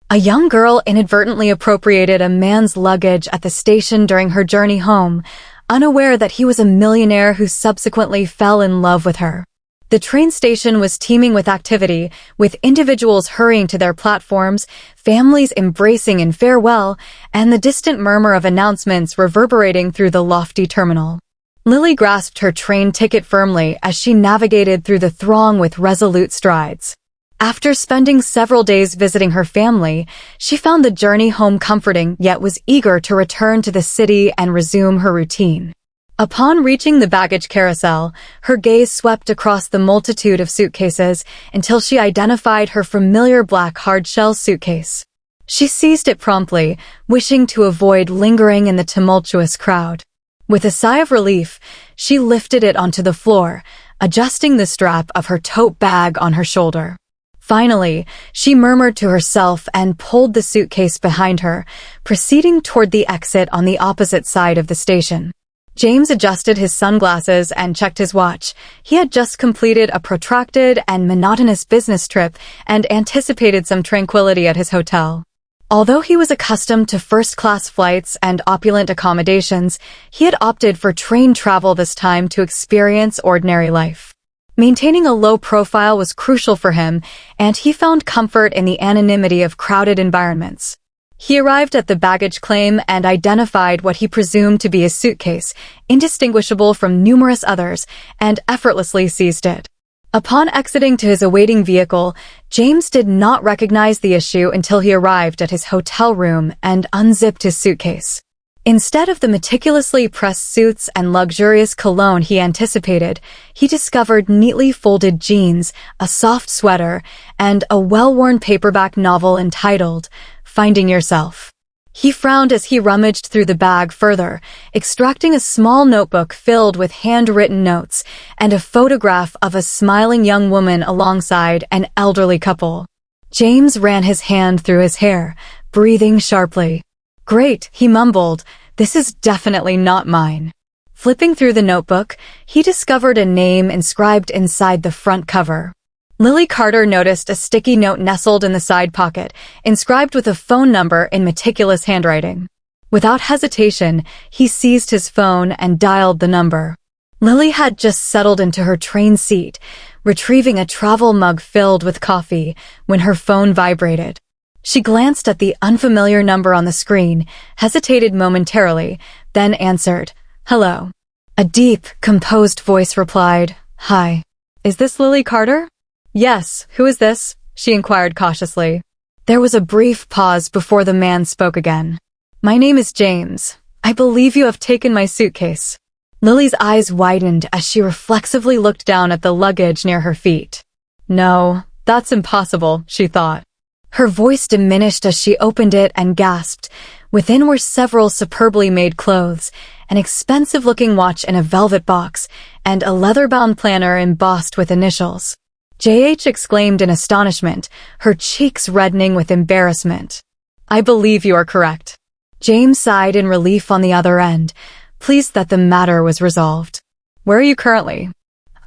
A young girl inadvertently appropriated a man's luggage at the station during her journey home, unaware that he was a millionaire who subsequently fell in love with her. The train station was teeming with activity, with individuals hurrying to their platforms, families embracing in farewell, and the distant murmur of announcements reverberating through the lofty terminal. Lily grasped her train ticket firmly as she navigated through the throng with resolute strides. After spending several days visiting her family, she found the journey home comforting yet was eager to return to the city and resume her routine. Upon reaching the baggage carousel, her gaze swept across the multitude of suitcases until she identified her familiar black hardshell suitcase. She seized it promptly, wishing to avoid lingering in the tumultuous crowd. With a sigh of relief, she lifted it onto the floor, adjusting the strap of her tote bag on her shoulder. Finally, she murmured to herself and pulled the suitcase behind her, proceeding toward the exit on the opposite side of the station. James adjusted his sunglasses and checked his watch. He had just completed a protracted and monotonous business trip and anticipated some tranquility at his hotel. Although he was accustomed to first-class flights and opulent accommodations, he had opted for train travel this time to experience ordinary life. Maintaining a low profile was crucial for him, and he found comfort in the anonymity of crowded environments. He arrived at the baggage claim and identified what he presumed to be a suitcase, indistinguishable from numerous others, and effortlessly seized it. Upon exiting to his awaiting vehicle, James did not recognize the issue until he arrived at his hotel room and unzipped his suitcase. Instead of the meticulously pressed suits and luxurious cologne he anticipated, he discovered neatly folded jeans, a soft sweater, and a well-worn paperback novel entitled Finding Yourself. He frowned as he rummaged through the bag further, extracting a small notebook filled with handwritten notes and a photograph of a smiling young woman alongside an elderly couple. James ran his hand through his hair, breathing sharply. "Great," he mumbled. "This is definitely not mine." Flipping through the notebook, he discovered a name inscribed inside the front cover. Lily Carter noticed a sticky note nestled in the side pocket, inscribed with a phone number in meticulous handwriting. Without hesitation, he seized his phone and dialed the number. Lily had just settled into her train seat, retrieving a travel mug filled with coffee, when her phone vibrated. She glanced at the unfamiliar number on the screen, hesitated momentarily, then answered, "Hello." A deep, composed voice replied, "Hi. Is this Lily Carter?" "Yes, who is this?" she inquired cautiously. There was a brief pause before the man spoke again. "My name is James. I believe you have taken my suitcase." Lily's eyes widened as she reflexively looked down at the luggage near her feet. "No, that's impossible," she thought. Her voice diminished as she opened it and gasped. Within were several superbly made clothes, an expensive-looking watch in a velvet box, and a leather-bound planner embossed with initials. JH exclaimed in astonishment, her cheeks reddening with embarrassment. "I believe you are correct." James sighed in relief on the other end, pleased that the matter was resolved. "Where are you currently?"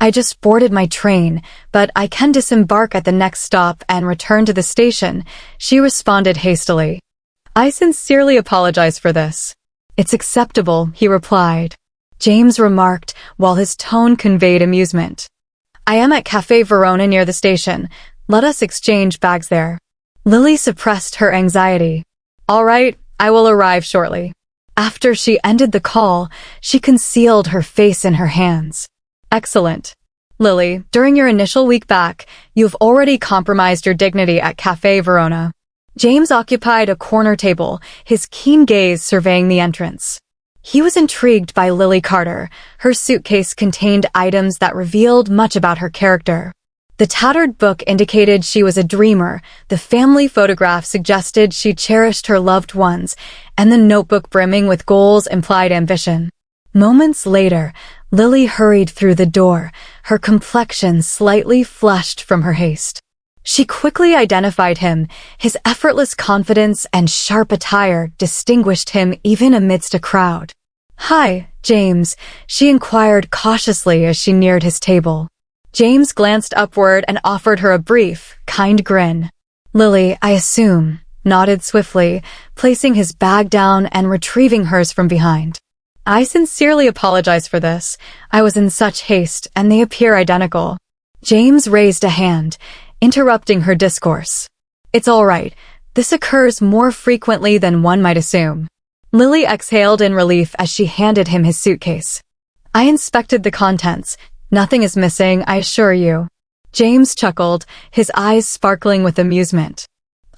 "I just boarded my train, but I can disembark at the next stop and return to the station," she responded hastily. "I sincerely apologize for this." "It's acceptable," he replied. James remarked, while his tone conveyed amusement. "I am at Café Verona near the station. Let us exchange bags there." Lily suppressed her anxiety. "All right, I will arrive shortly." After she ended the call, she concealed her face in her hands. "Excellent. Lily, during your initial week back, you've already compromised your dignity at Café Verona." James occupied a corner table, his keen gaze surveying the entrance. He was intrigued by Lily Carter. Her suitcase contained items that revealed much about her character. The tattered book indicated she was a dreamer, the family photograph suggested she cherished her loved ones, and the notebook brimming with goals implied ambition. Moments later, Lily hurried through the door, her complexion slightly flushed from her haste. She quickly identified him. His effortless confidence and sharp attire distinguished him even amidst a crowd. "Hi, James," she inquired cautiously as she neared his table. James glanced upward and offered her a brief, kind grin. "Lily, I assume. nodded swiftly, placing his bag down and retrieving hers from behind. I sincerely apologize for this. I was in such haste, and they appear identical. James raised a hand, interrupting her discourse. It's all right. This occurs more frequently than one might assume. Lily exhaled in relief as she handed him his suitcase. I inspected the contents. Nothing is missing, I assure you. James chuckled, his eyes sparkling with amusement.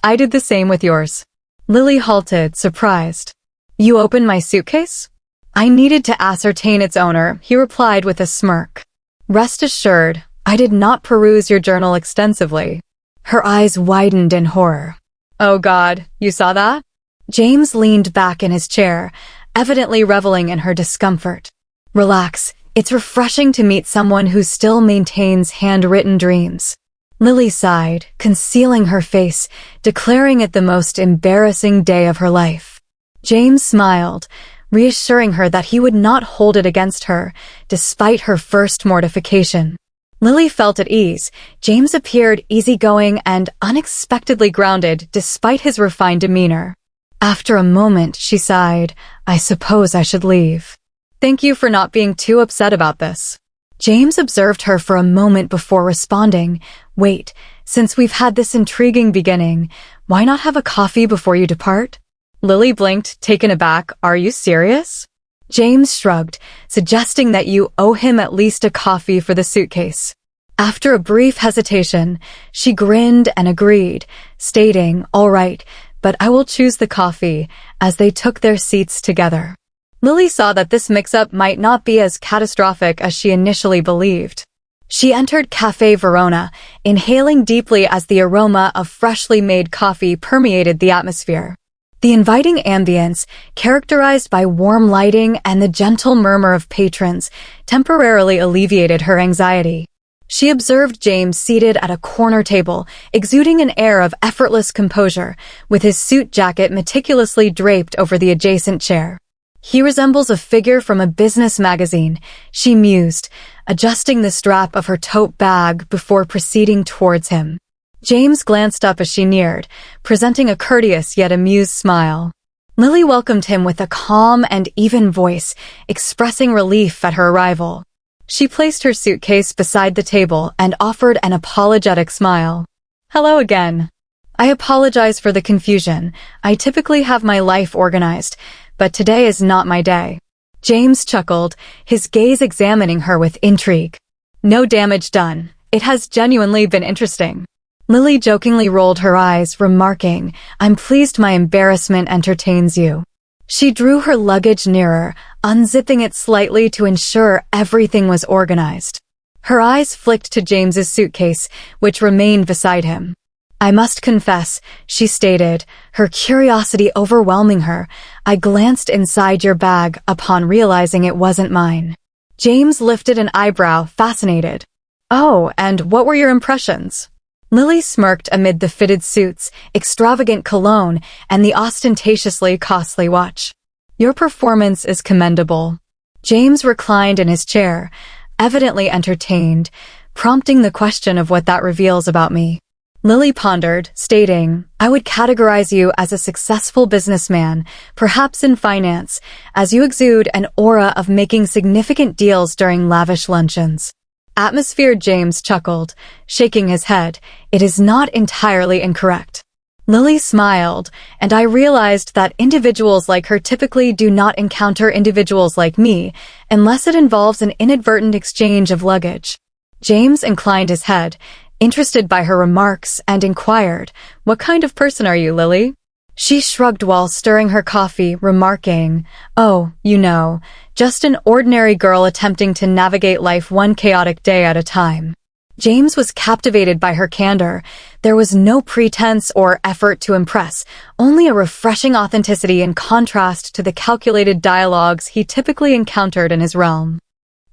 I did the same with yours. Lily halted, surprised. You opened my suitcase? I needed to ascertain its owner, he replied with a smirk. Rest assured, I did not peruse your journal extensively. Her eyes widened in horror. Oh God, you saw that? James leaned back in his chair, evidently reveling in her discomfort. Relax, it's refreshing to meet someone who still maintains handwritten dreams. Lily sighed, concealing her face, declaring it the most embarrassing day of her life. James smiled, reassuring her that he would not hold it against her, despite her first mortification. Lily felt at ease. James appeared easygoing and unexpectedly grounded despite his refined demeanor. After a moment, she sighed, I suppose I should leave. Thank you for not being too upset about this. James observed her for a moment before responding. Wait, since we've had this intriguing beginning, why not have a coffee before you depart? Lily blinked, taken aback. Are you serious? James shrugged, suggesting that you owe him at least a coffee for the suitcase. After a brief hesitation, she grinned and agreed, stating, all right, but I will choose the coffee, as they took their seats together. Lily saw that this mix-up might not be as catastrophic as she initially believed. She entered Café Verona, inhaling deeply as the aroma of freshly made coffee permeated the atmosphere. The inviting ambience, characterized by warm lighting and the gentle murmur of patrons, temporarily alleviated her anxiety. She observed James seated at a corner table, exuding an air of effortless composure, with his suit jacket meticulously draped over the adjacent chair. He resembles a figure from a business magazine, she mused, adjusting the strap of her tote bag before proceeding towards him. James glanced up as she neared, presenting a courteous yet amused smile. Lily welcomed him with a calm and even voice, expressing relief at her arrival. She placed her suitcase beside the table and offered an apologetic smile. Hello again. I apologize for the confusion. I typically have my life organized, but today is not my day. James chuckled, his gaze examining her with intrigue. No damage done. It has genuinely been interesting. Lily jokingly rolled her eyes, remarking, I'm pleased my embarrassment entertains you. She drew her luggage nearer, unzipping it slightly to ensure everything was organized. Her eyes flicked to James's suitcase, which remained beside him. I must confess, she stated, her curiosity overwhelming her. I glanced inside your bag upon realizing it wasn't mine. James lifted an eyebrow, fascinated. Oh, and what were your impressions? Lily smirked amid the fitted suits, extravagant cologne, and the ostentatiously costly watch. Your performance is commendable. James reclined in his chair, evidently entertained, prompting the question of what that reveals about me. Lily pondered, stating, I would categorize you as a successful businessman, perhaps in finance, as you exude an aura of making significant deals during lavish luncheons. Atmosphere. James chuckled, shaking his head. It is not entirely incorrect. Lily smiled, and I realized that individuals like her typically do not encounter individuals like me, unless it involves an inadvertent exchange of luggage. James inclined his head, interested by her remarks, and inquired, What kind of person are you, Lily? She shrugged while stirring her coffee, remarking, Oh, you know, just an ordinary girl attempting to navigate life one chaotic day at a time. James was captivated by her candor. There was no pretense or effort to impress, only a refreshing authenticity in contrast to the calculated dialogues he typically encountered in his realm.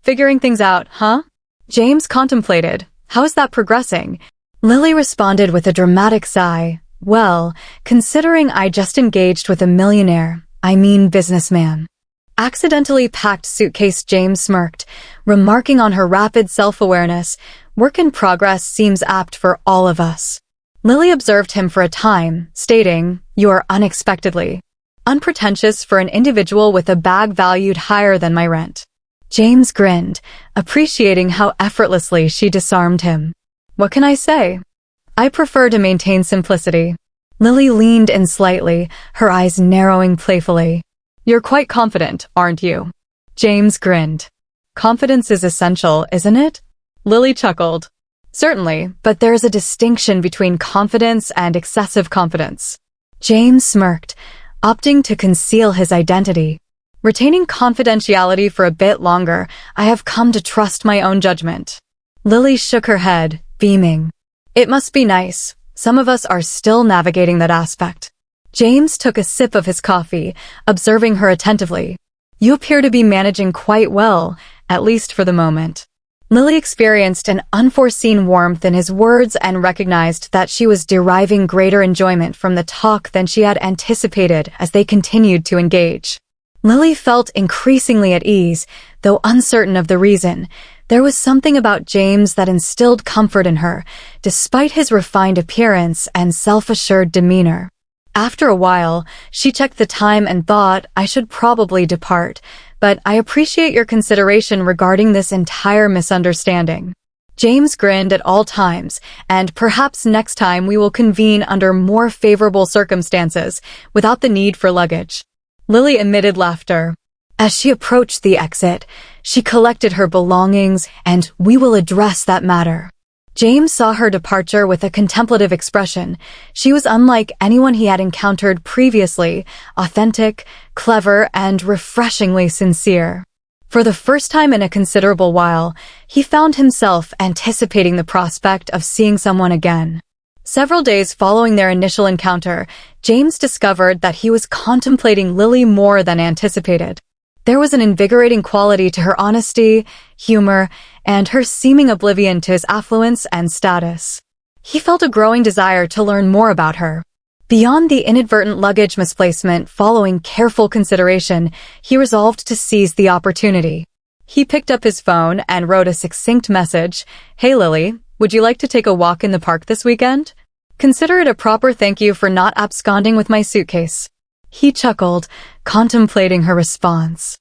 Figuring things out, huh? James contemplated. How is that progressing? Lily responded with a dramatic sigh. Well, considering I just engaged with a millionaire, I mean businessman. Accidentally packed suitcase. James smirked, remarking on her rapid self-awareness. Work in progress seems apt for all of us. Lily observed him for a time, stating, "You are unexpectedly unpretentious for an individual with a bag valued higher than my rent." James grinned, appreciating how effortlessly she disarmed him. "What can I say? I prefer to maintain simplicity." Lily leaned in slightly, her eyes narrowing playfully. "You're quite confident, aren't you?" James grinned. "Confidence is essential, isn't it?" Lily chuckled. "Certainly, but there is a distinction between confidence and excessive confidence." James smirked, opting to conceal his identity. "Retaining confidentiality for a bit longer, I have come to trust my own judgment." Lily shook her head, beaming. "It must be nice. Some of us are still navigating that aspect." James took a sip of his coffee, observing her attentively. "You appear to be managing quite well, at least for the moment." Lily experienced an unforeseen warmth in his words and recognized that she was deriving greater enjoyment from the talk than she had anticipated as they continued to engage. Lily felt increasingly at ease, though uncertain of the reason. There was something about James that instilled comfort in her, despite his refined appearance and self-assured demeanor. After a while, she checked the time and thought, "I should probably depart, but I appreciate your consideration regarding this entire misunderstanding." James grinned at all times, and perhaps next time we will convene under more favorable circumstances, without the need for luggage. Lily emitted laughter. As she approached the exit, she collected her belongings and "we will address that matter." James saw her departure with a contemplative expression. She was unlike anyone he had encountered previously, authentic, clever, and refreshingly sincere. For the first time in a considerable while, he found himself anticipating the prospect of seeing someone again. Several days following their initial encounter, James discovered that he was contemplating Lily more than anticipated. There was an invigorating quality to her honesty, humor, and her seeming oblivion to his affluence and status. He felt a growing desire to learn more about her. Beyond the inadvertent luggage misplacement, following careful consideration, he resolved to seize the opportunity. He picked up his phone and wrote a succinct message. "Hey Lily, would you like to take a walk in the park this weekend? Consider it a proper thank you for not absconding with my suitcase." He chuckled, contemplating her response.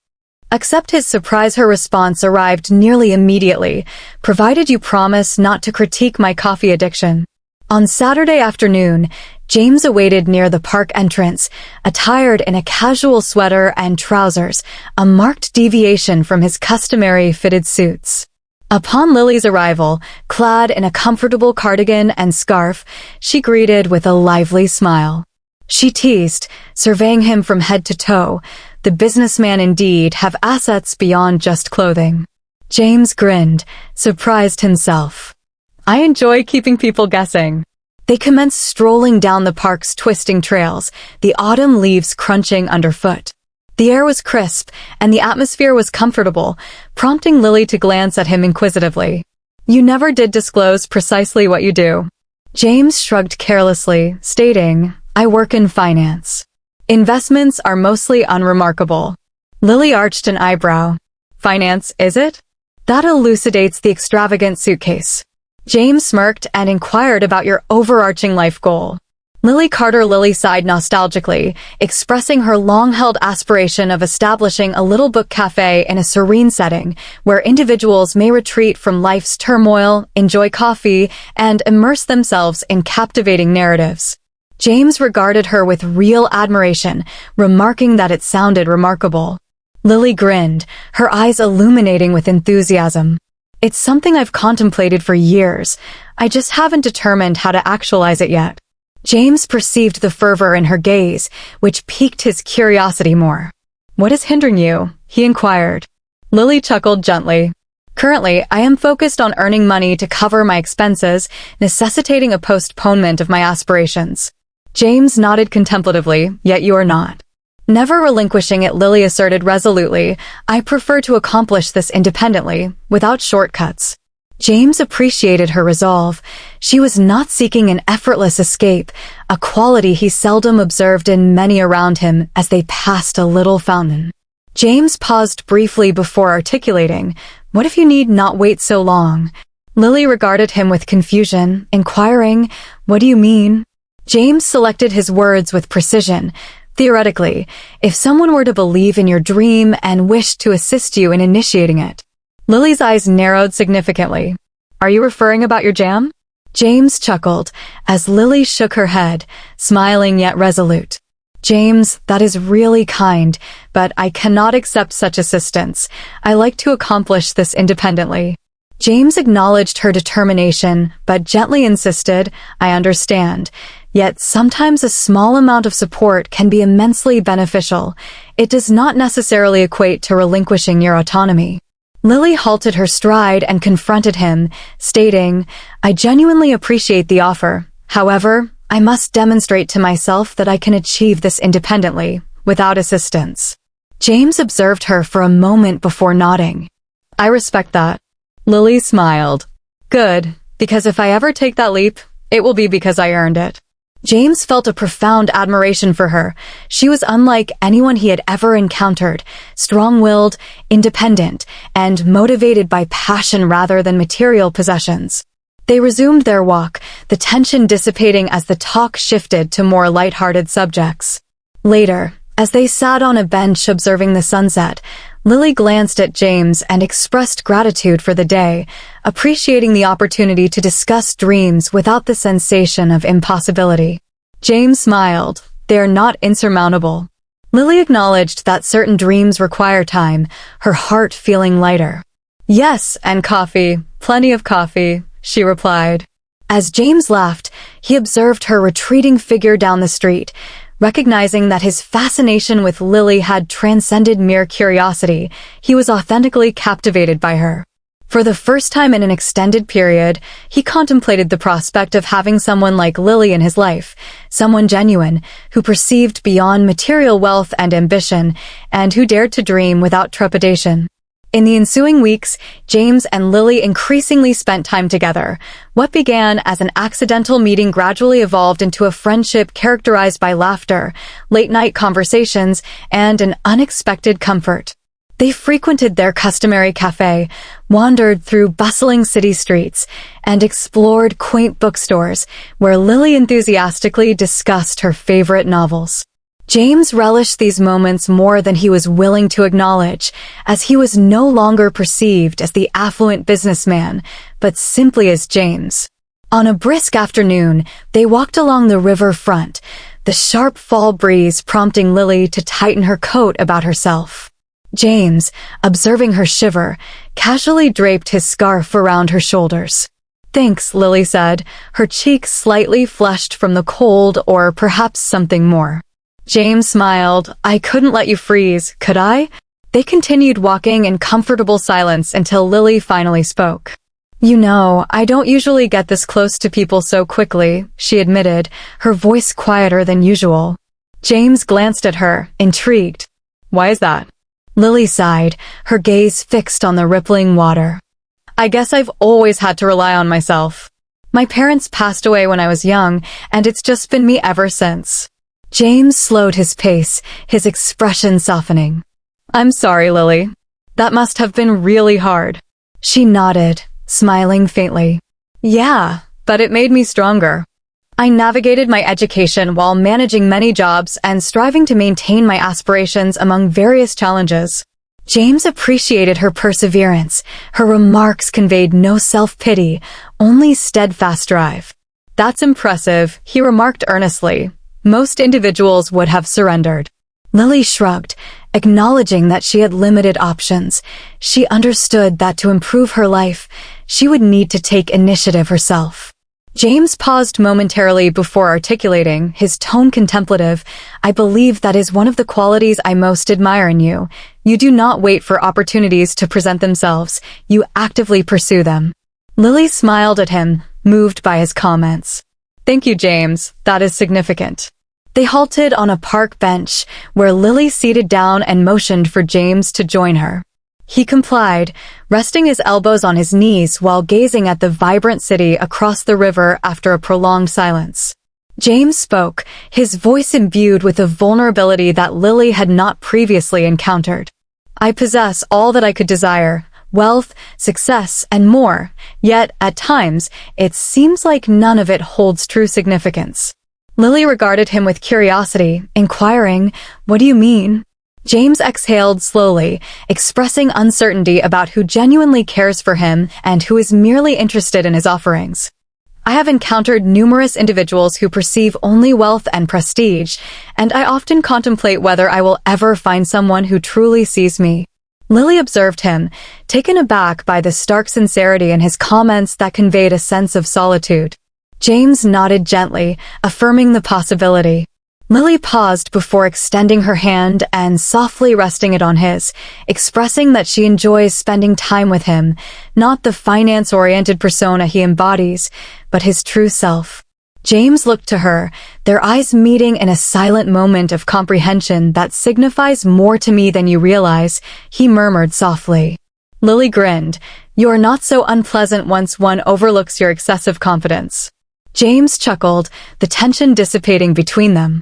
"Accept his surprise." Her response arrived nearly immediately, "Provided you promise not to critique my coffee addiction." On Saturday afternoon, James awaited near the park entrance, attired in a casual sweater and trousers, a marked deviation from his customary fitted suits. Upon Lily's arrival, clad in a comfortable cardigan and scarf, she greeted with a lively smile. She teased, surveying him from head to toe. The businessman indeed have assets beyond just clothing. James grinned, surprised himself. "I enjoy keeping people guessing." They commenced strolling down the park's twisting trails, the autumn leaves crunching underfoot. The air was crisp, and the atmosphere was comfortable, prompting Lily to glance at him inquisitively. "You never did disclose precisely what you do." James shrugged carelessly, stating, "I work in finance. Investments are mostly unremarkable." Lily arched an eyebrow. "Finance, is it? That elucidates the extravagant suitcase." James smirked and inquired about your overarching life goal. Lily sighed nostalgically, expressing her long-held aspiration of establishing a little book cafe in a serene setting where individuals may retreat from life's turmoil, enjoy coffee, and immerse themselves in captivating narratives. James regarded her with real admiration, remarking that it sounded remarkable. Lily grinned, her eyes illuminating with enthusiasm. "It's something I've contemplated for years. I just haven't determined how to actualize it yet." James perceived the fervor in her gaze, which piqued his curiosity more. "What is hindering you?" he inquired. Lily chuckled gently. "Currently, I am focused on earning money to cover my expenses, necessitating a postponement of my aspirations." James nodded contemplatively, "Yet you are not." "Never relinquishing it," Lily asserted resolutely. "I prefer to accomplish this independently, without shortcuts." James appreciated her resolve. She was not seeking an effortless escape, a quality he seldom observed in many around him as they passed a little fountain. James paused briefly before articulating, "What if you need not wait so long?" Lily regarded him with confusion, inquiring, What do you mean? James selected his words with precision. Theoretically, if someone were to believe in your dream and wished to assist you in initiating it. Lily's eyes narrowed significantly. Are you referring about your jam? James chuckled as Lily shook her head, smiling yet resolute. James, that is really kind, but I cannot accept such assistance. I like to accomplish this independently. James acknowledged her determination, but gently insisted, I understand. Yet sometimes a small amount of support can be immensely beneficial. It does not necessarily equate to relinquishing your autonomy. Lily halted her stride and confronted him, stating, I genuinely appreciate the offer. However, I must demonstrate to myself that I can achieve this independently, without assistance. James observed her for a moment before nodding. I respect that. Lily smiled. Good, because if I ever take that leap, it will be because I earned it. James felt a profound admiration for her. She was unlike anyone he had ever encountered, strong-willed, independent, and motivated by passion rather than material possessions. They resumed their walk, the tension dissipating as the talk shifted to more light-hearted subjects. Later, as they sat on a bench observing the sunset, Lily glanced at James and expressed gratitude for the day, appreciating the opportunity to discuss dreams without the sensation of impossibility. James smiled. They are not insurmountable. Lily acknowledged that certain dreams require time, her heart feeling lighter. Yes, and coffee. Plenty of coffee, she replied. As James laughed, he observed her retreating figure down the street. Recognizing that his fascination with Lily had transcended mere curiosity, he was authentically captivated by her. For the first time in an extended period, he contemplated the prospect of having someone like Lily in his life, someone genuine, who perceived beyond material wealth and ambition, and who dared to dream without trepidation. In the ensuing weeks, James and Lily increasingly spent time together. What began as an accidental meeting gradually evolved into a friendship characterized by laughter, late-night conversations, and an unexpected comfort. They frequented their customary cafe, wandered through bustling city streets, and explored quaint bookstores, where Lily enthusiastically discussed her favorite novels. James relished these moments more than he was willing to acknowledge, as he was no longer perceived as the affluent businessman, but simply as James. On a brisk afternoon, they walked along the river front, the sharp fall breeze prompting Lily to tighten her coat about herself. James, observing her shiver, casually draped his scarf around her shoulders. Thanks, Lily said, her cheeks slightly flushed from the cold or perhaps something more. James smiled. I couldn't let you freeze, could I? They continued walking in comfortable silence until Lily finally spoke. You know, I don't usually get this close to people so quickly, she admitted, her voice quieter than usual. James glanced at her, intrigued. Why is that? Lily sighed, her gaze fixed on the rippling water. I guess I've always had to rely on myself. My parents passed away when I was young, and it's just been me ever since. James slowed his pace, his expression softening. I'm sorry, Lily. That must have been really hard. She nodded, smiling faintly. Yeah, but it made me stronger. I navigated my education while managing many jobs and striving to maintain my aspirations among various challenges. James appreciated her perseverance. Her remarks conveyed no self-pity, only steadfast drive. That's impressive, he remarked earnestly. Most individuals would have surrendered. Lily shrugged, acknowledging that she had limited options. She understood that to improve her life, she would need to take initiative herself. James paused momentarily before articulating, his tone contemplative. I believe that is one of the qualities I most admire in you. You do not wait for opportunities to present themselves. You actively pursue them. Lily smiled at him, moved by his comments. Thank you, James. That is significant. They halted on a park bench, where Lily seated down and motioned for James to join her. He complied, resting his elbows on his knees while gazing at the vibrant city across the river after a prolonged silence. James spoke, his voice imbued with a vulnerability that Lily had not previously encountered. I possess all that I could desire. wealth, success, and more. Yet, at times, it seems like none of it holds true significance. Lily regarded him with curiosity, inquiring, "What do you mean?" James exhaled slowly, expressing uncertainty about who genuinely cares for him and who is merely interested in his offerings. "I have encountered numerous individuals who perceive only wealth and prestige, and I often contemplate whether I will ever find someone who truly sees me." Lily observed him, taken aback by the stark sincerity in his comments that conveyed a sense of solitude. James nodded gently, affirming the possibility. Lily paused before extending her hand and softly resting it on his, expressing that she enjoys spending time with him, not the finance-oriented persona he embodies, but his true self. James looked to her, their eyes meeting in a silent moment of comprehension that signifies more to me than you realize, he murmured softly. Lily grinned. "You are not so unpleasant once one overlooks your excessive confidence." James chuckled, the tension dissipating between them.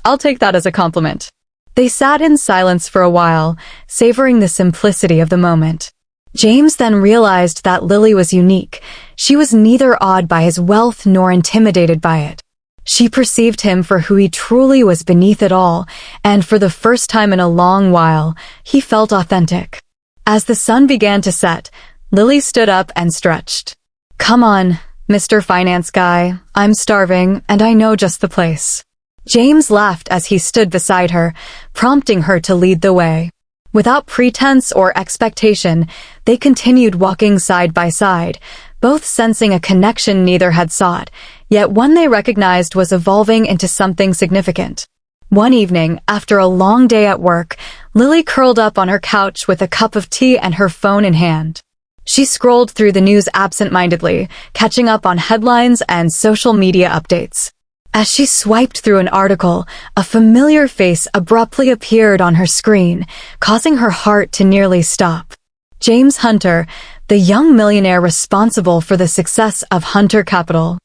"I'll take that as a compliment." They sat in silence for a while, savoring the simplicity of the moment. James then realized that Lily was unique. She was neither awed by his wealth nor intimidated by it. She perceived him for who he truly was beneath it all, and for the first time in a long while, he felt authentic. As the sun began to set, Lily stood up and stretched. "Come on, Mr. Finance Guy, I'm starving, and I know just the place." James laughed as he stood beside her, prompting her to lead the way. Without pretense or expectation, they continued walking side by side, both sensing a connection neither had sought, yet one they recognized was evolving into something significant. One evening, after a long day at work, Lily curled up on her couch with a cup of tea and her phone in hand. She scrolled through the news absent-mindedly, catching up on headlines and social media updates. As she swiped through an article, a familiar face abruptly appeared on her screen, causing her heart to nearly stop. James Hunter, the young millionaire responsible for the success of Hunter Capital.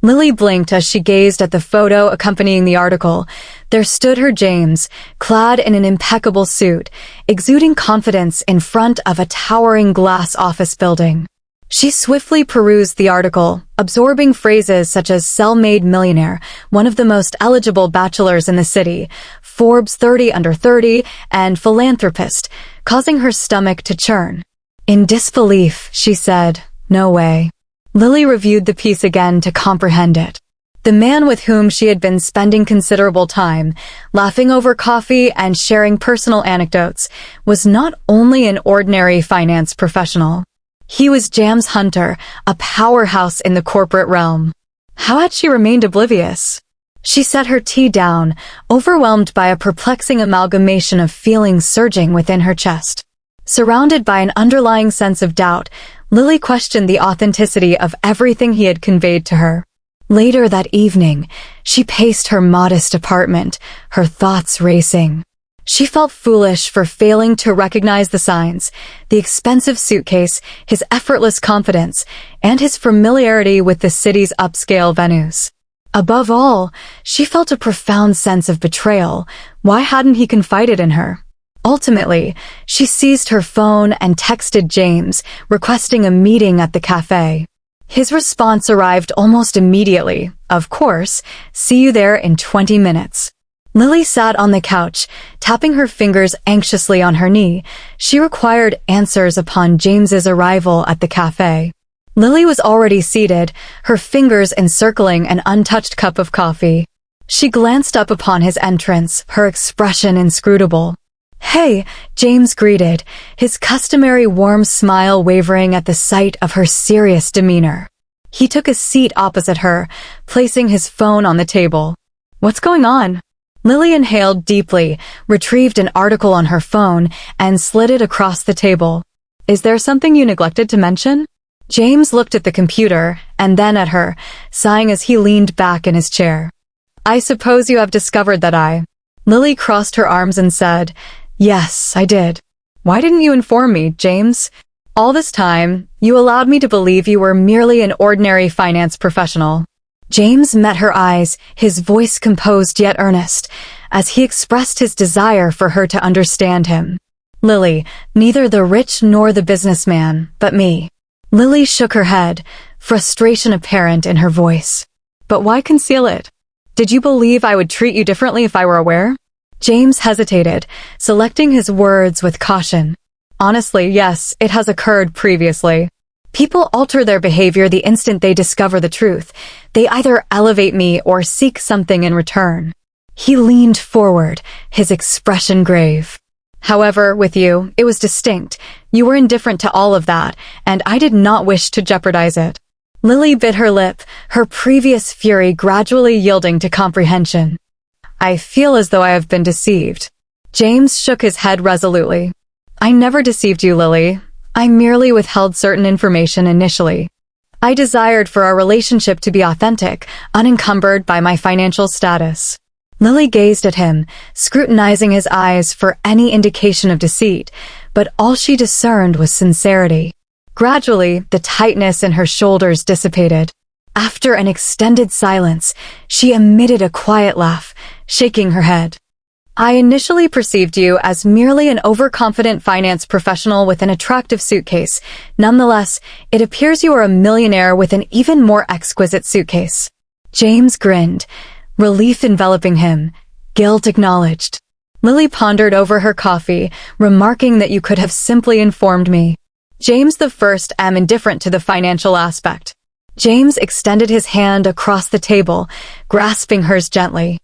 Lily blinked as she gazed at the photo accompanying the article. There stood her James, clad in an impeccable suit, exuding confidence in front of a towering glass office building. She swiftly perused the article, absorbing phrases such as self-made millionaire, one of the most eligible bachelors in the city, Forbes 30 under 30, and philanthropist, causing her stomach to churn. In disbelief, she said, "No way." Lily reviewed the piece again to comprehend it. The man with whom she had been spending considerable time, laughing over coffee and sharing personal anecdotes, was not only an ordinary finance professional. He was James Hunter, a powerhouse in the corporate realm. How had she remained oblivious? She set her tea down, overwhelmed by a perplexing amalgamation of feelings surging within her chest. Surrounded by an underlying sense of doubt, Lily questioned the authenticity of everything he had conveyed to her. Later that evening, she paced her modest apartment, her thoughts racing. She felt foolish for failing to recognize the signs, the expensive suitcase, his effortless confidence, and his familiarity with the city's upscale venues. Above all, she felt a profound sense of betrayal. Why hadn't he confided in her? Ultimately, she seized her phone and texted James, requesting a meeting at the cafe. His response arrived almost immediately. "Of course, see you there in 20 minutes." Lily sat on the couch, tapping her fingers anxiously on her knee. She required answers upon James's arrival at the cafe. Lily was already seated, her fingers encircling an untouched cup of coffee. She glanced up upon his entrance, her expression inscrutable. "Hey," James greeted, his customary warm smile wavering at the sight of her serious demeanor. He took a seat opposite her, placing his phone on the table. "What's going on?" Lily inhaled deeply, retrieved an article on her phone, and slid it across the table. "Is there something you neglected to mention?" James looked at the computer, and then at her, sighing as he leaned back in his chair. "I suppose you have discovered that I—" Lily crossed her arms and said, "Yes, I did." "Why didn't you inform me, James? All this time, you allowed me to believe you were merely an ordinary finance professional." James met her eyes, his voice composed yet earnest, as he expressed his desire for her to understand him. Lily, neither the rich nor the businessman, but me. Lily shook her head, frustration apparent in her voice. But why conceal it? Did you believe I would treat you differently if I were aware? James hesitated, selecting his words with caution. Honestly, yes, it has occurred previously. People alter their behavior the instant they discover the truth. They either elevate me or seek something in return. He leaned forward, his expression grave. However, with you, it was distinct. You were indifferent to all of that, and I did not wish to jeopardize it. Lily bit her lip, her previous fury gradually yielding to comprehension. I feel as though I have been deceived. James shook his head resolutely. I never deceived you, Lily. I merely withheld certain information initially. I desired for our relationship to be authentic, unencumbered by my financial status. Lily gazed at him, scrutinizing his eyes for any indication of deceit, but all she discerned was sincerity. Gradually, the tightness in her shoulders dissipated. After an extended silence, she emitted a quiet laugh, shaking her head. I initially perceived you as merely an overconfident finance professional with an attractive suitcase. Nonetheless, it appears you are a millionaire with an even more exquisite suitcase. James grinned, relief enveloping him, guilt acknowledged. Lily pondered over her coffee, remarking that you could have simply informed me. James the First am indifferent to the financial aspect. James extended his hand across the table, grasping hers gently.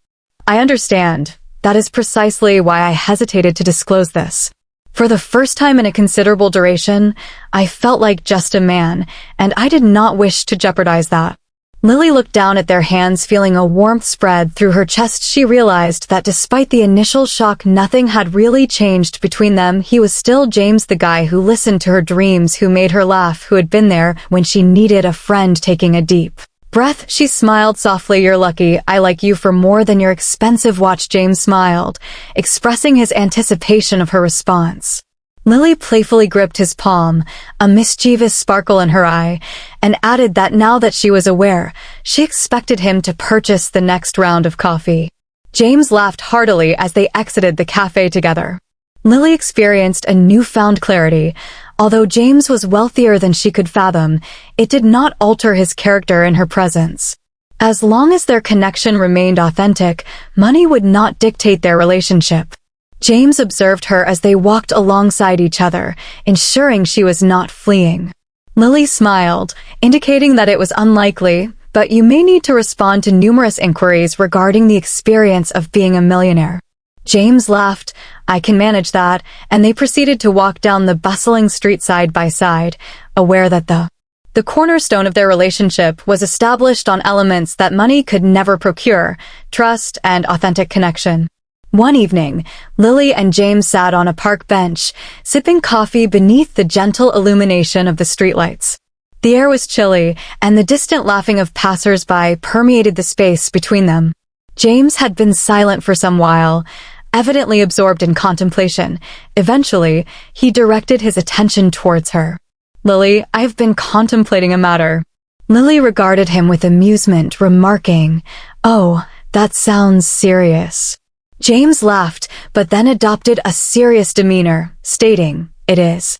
I understand. That is precisely why I hesitated to disclose this. For the first time in a considerable duration, I felt like just a man, and I did not wish to jeopardize that. Lily looked down at their hands, feeling a warmth spread through her chest. She realized that despite the initial shock, nothing had really changed between them. He was still James, the guy who listened to her dreams, who made her laugh, who had been there when she needed a friend. Taking a deep breath, she smiled softly. You're lucky. I like you for more than your expensive watch. James smiled, expressing his anticipation of her response. Lily playfully gripped his palm, a mischievous sparkle in her eye, and added that now that she was aware, she expected him to purchase the next round of coffee. James laughed heartily as they exited the cafe together. Lily experienced a newfound clarity. Although James was wealthier than she could fathom, it did not alter his character in her presence. As long as their connection remained authentic, money would not dictate their relationship. James observed her as they walked alongside each other, ensuring she was not fleeing. Lily smiled, indicating that it was unlikely, but you may need to respond to numerous inquiries regarding the experience of being a millionaire. James laughed, I can manage that, and they proceeded to walk down the bustling street side by side, aware that the cornerstone of their relationship was established on elements that money could never procure, trust and authentic connection. One evening, Lily and James sat on a park bench, sipping coffee beneath the gentle illumination of the streetlights. The air was chilly, and the distant laughing of passers-by permeated the space between them. James had been silent for some while, evidently absorbed in contemplation. Eventually, he directed his attention towards her. Lily, I've been contemplating a matter. Lily regarded him with amusement, remarking, Oh, that sounds serious. James laughed, but then adopted a serious demeanor, stating, It is.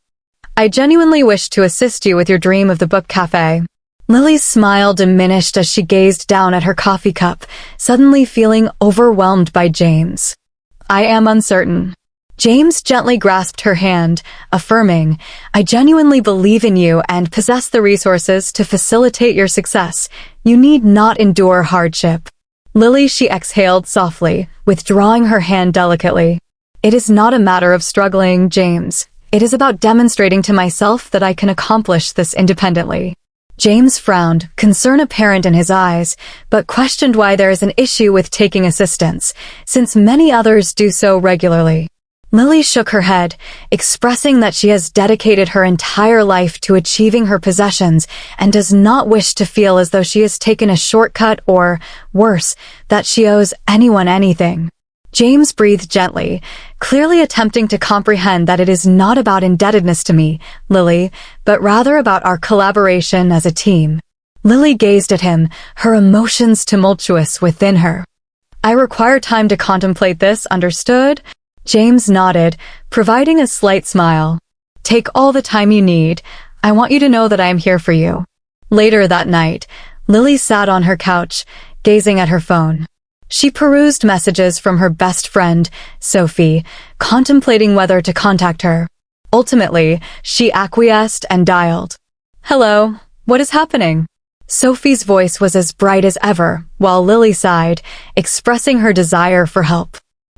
I genuinely wish to assist you with your dream of the book cafe. Lily's smile diminished as she gazed down at her coffee cup, suddenly feeling overwhelmed by James. I am uncertain. James gently grasped her hand, affirming, I genuinely believe in you and possess the resources to facilitate your success. You need not endure hardship. Lily, she exhaled softly, withdrawing her hand delicately. It is not a matter of struggling, James. It is about demonstrating to myself that I can accomplish this independently. James frowned, concern apparent in his eyes, but questioned why there is an issue with taking assistance, since many others do so regularly. Lily shook her head, expressing that she has dedicated her entire life to achieving her possessions and does not wish to feel as though she has taken a shortcut or, worse, that she owes anyone anything. James breathed gently, clearly attempting to comprehend that it is not about indebtedness to me, Lily, but rather about our collaboration as a team. Lily gazed at him, her emotions tumultuous within her. I require time to contemplate this, understood? James nodded, providing a slight smile. Take all the time you need. I want you to know that I am here for you. Later that night, Lily sat on her couch, gazing at her phone. She perused messages from her best friend, Sophie, contemplating whether to contact her. Ultimately, she acquiesced and dialed. Hello, what is happening? Sophie's voice was as bright as ever, while Lily sighed, expressing her desire for help.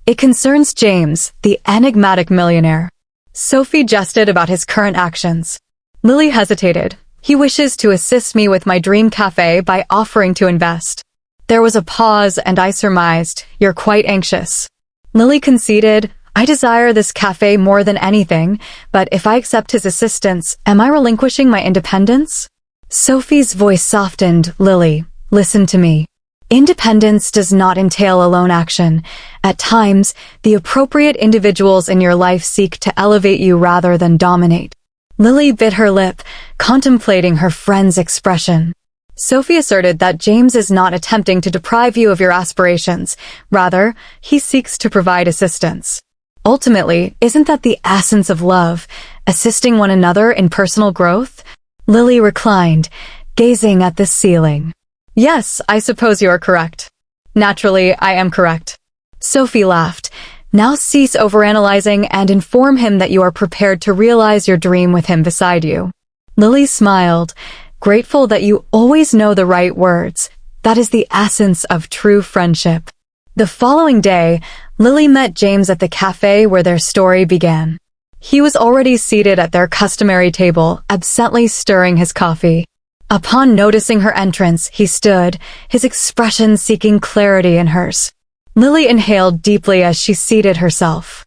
It concerns James, the enigmatic millionaire. Sophie jested about his current actions. Lily hesitated. He wishes to assist me with my dream cafe by offering to invest. There was a pause and I surmised, you're quite anxious. Lily conceded, I desire this cafe more than anything, but if I accept his assistance, am I relinquishing my independence? Sophie's voice softened. Lily, listen to me. Independence does not entail alone action. At times, the appropriate individuals in your life seek to elevate you rather than dominate. Lily bit her lip, contemplating her friend's expression. Sophie asserted that James is not attempting to deprive you of your aspirations. Rather, he seeks to provide assistance. Ultimately, isn't that the essence of love, assisting one another in personal growth? Lily reclined, gazing at the ceiling. Yes, I suppose you are correct. Naturally, I am correct. Sophie laughed. Now cease overanalyzing and inform him that you are prepared to realize your dream with him beside you. Lily smiled, grateful that you always know the right words. That is the essence of true friendship. The following day, Lily met James at the cafe where their story began. He was already seated at their customary table, absently stirring his coffee. Upon noticing her entrance, he stood, his expression seeking clarity in hers. Lily inhaled deeply as she seated herself.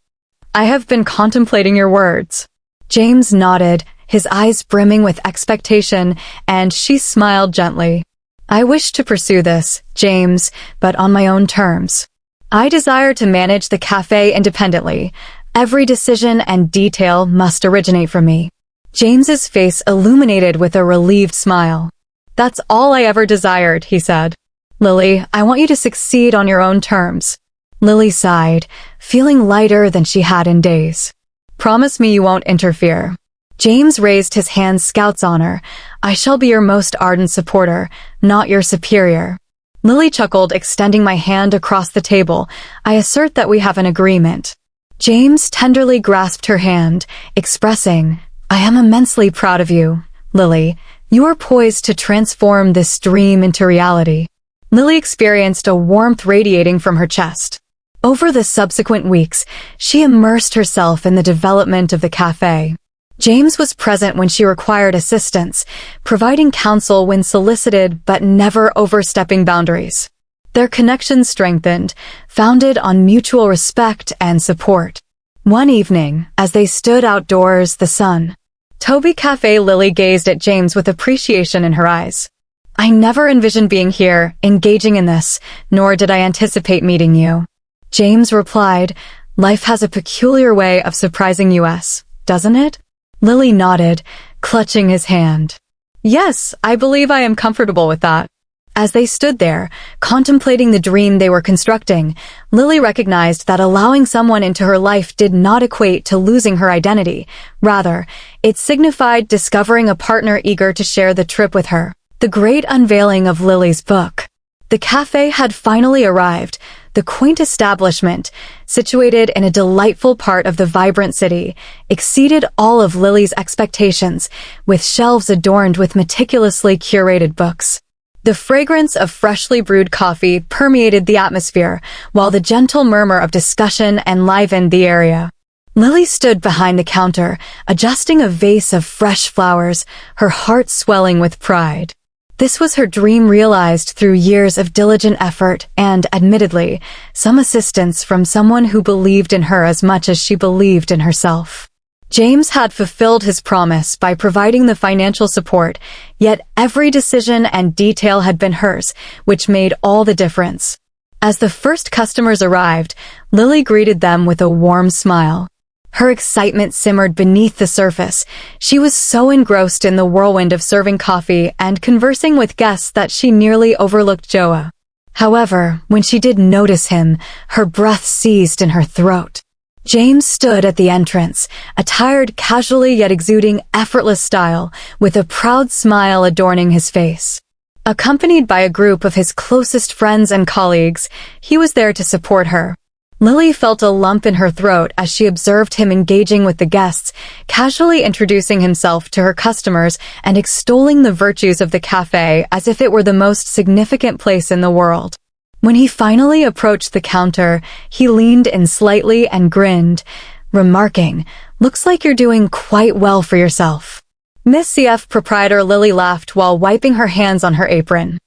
I have been contemplating your words. James nodded, his eyes brimming with expectation, and she smiled gently. I wish to pursue this, James, but on my own terms. I desire to manage the cafe independently. Every decision and detail must originate from me. James's face illuminated with a relieved smile. That's all I ever desired, he said. Lily, I want you to succeed on your own terms. Lily sighed, feeling lighter than she had in days. Promise me you won't interfere. James raised his hand Scout's honor. I shall be your most ardent supporter, not your superior. Lily chuckled, extending my hand across the table. I assert that we have an agreement. James tenderly grasped her hand, expressing, I am immensely proud of you, Lily. You are poised to transform this dream into reality. Lily experienced a warmth radiating from her chest. Over the subsequent weeks, she immersed herself in the development of the cafe. James was present when she required assistance, providing counsel when solicited but never overstepping boundaries. Their connection strengthened, founded on mutual respect and support. One evening, as they stood outdoors, the sun. Toby Cafe. Lily gazed at James with appreciation in her eyes. I never envisioned being here, engaging in this, nor did I anticipate meeting you. James replied, life has a peculiar way of surprising us, doesn't it? Lily nodded, clutching his hand. Yes, I believe I am comfortable with that. As they stood there, contemplating the dream they were constructing, Lily recognized that allowing someone into her life did not equate to losing her identity. Rather, it signified discovering a partner eager to share the trip with her. The great unveiling of Lily's book. The cafe had finally arrived, the quaint establishment, situated in a delightful part of the vibrant city, exceeded all of Lily's expectations, with shelves adorned with meticulously curated books. The fragrance of freshly brewed coffee permeated the atmosphere, while the gentle murmur of discussion enlivened the area. Lily stood behind the counter, adjusting a vase of fresh flowers, her heart swelling with pride. This was her dream realized through years of diligent effort and, admittedly, some assistance from someone who believed in her as much as she believed in herself. James had fulfilled his promise by providing the financial support, yet every decision and detail had been hers, which made all the difference. As the first customers arrived, Lily greeted them with a warm smile. Her excitement simmered beneath the surface. She was so engrossed in the whirlwind of serving coffee and conversing with guests that she nearly overlooked Joa. However, when she did notice him, her breath seized in her throat. James stood at the entrance, attired casually yet exuding effortless style, with a proud smile adorning his face. Accompanied by a group of his closest friends and colleagues, he was there to support her. Lily felt a lump in her throat as she observed him engaging with the guests, casually introducing himself to her customers and extolling the virtues of the cafe as if it were the most significant place in the world. When he finally approached the counter, he leaned in slightly and grinned, remarking, "Looks like you're doing quite well for yourself." Miss CF proprietor Lily laughed while wiping her hands on her apron.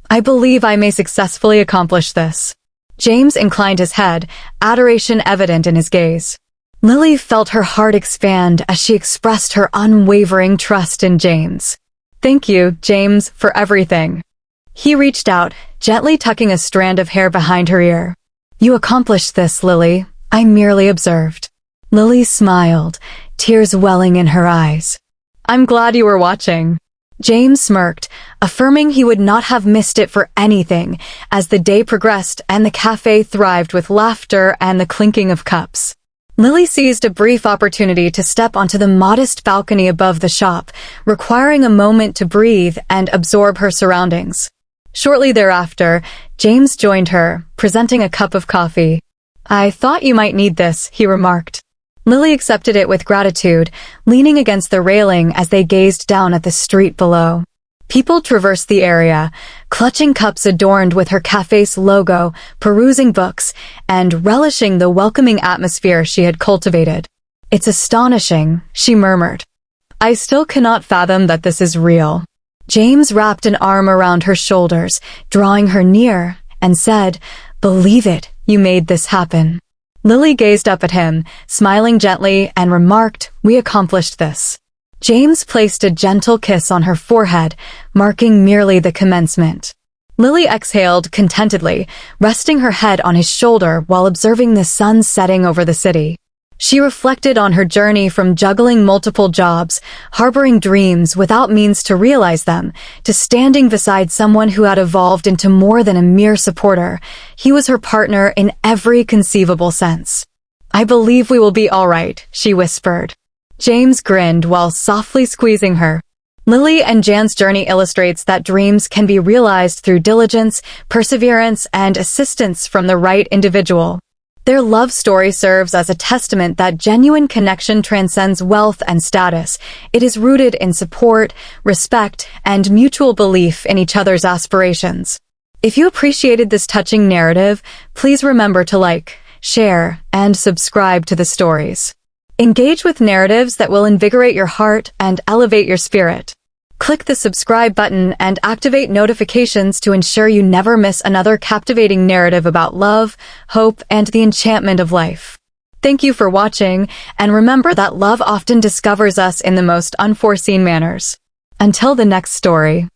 "I believe I may successfully accomplish this." James inclined his head, adoration evident in his gaze. Lily felt her heart expand as she expressed her unwavering trust in James. "Thank you, James, for everything." He reached out, gently tucking a strand of hair behind her ear. "You accomplished this, Lily. I merely observed." Lily smiled, tears welling in her eyes. "I'm glad you were watching." James smirked, affirming he would not have missed it for anything as the day progressed and the cafe thrived with laughter and the clinking of cups. Lily seized a brief opportunity to step onto the modest balcony above the shop, requiring a moment to breathe and absorb her surroundings. Shortly thereafter, James joined her, presenting a cup of coffee. "I thought you might need this," he remarked. Lily accepted it with gratitude, leaning against the railing as they gazed down at the street below. People traversed the area, clutching cups adorned with her cafe's logo, perusing books, and relishing the welcoming atmosphere she had cultivated. "It's astonishing," she murmured. "I still cannot fathom that this is real." James wrapped an arm around her shoulders, drawing her near, and said, "Believe it, you made this happen." Lily gazed up at him, smiling gently, and remarked, "We accomplished this." James placed a gentle kiss on her forehead, marking merely the commencement. Lily exhaled contentedly, resting her head on his shoulder while observing the sun setting over the city. She reflected on her journey from juggling multiple jobs, harboring dreams without means to realize them, to standing beside someone who had evolved into more than a mere supporter. He was her partner in every conceivable sense. "I believe we will be all right," she whispered. James grinned while softly squeezing her. Lily and Jan's journey illustrates that dreams can be realized through diligence, perseverance, and assistance from the right individual. Their love story serves as a testament that genuine connection transcends wealth and status. It is rooted in support, respect, and mutual belief in each other's aspirations. If you appreciated this touching narrative, please remember to like, share, and subscribe to the stories. Engage with narratives that will invigorate your heart and elevate your spirit. Click the subscribe button and activate notifications to ensure you never miss another captivating narrative about love, hope, and the enchantment of life. Thank you for watching, and remember that love often discovers us in the most unforeseen manners. Until the next story.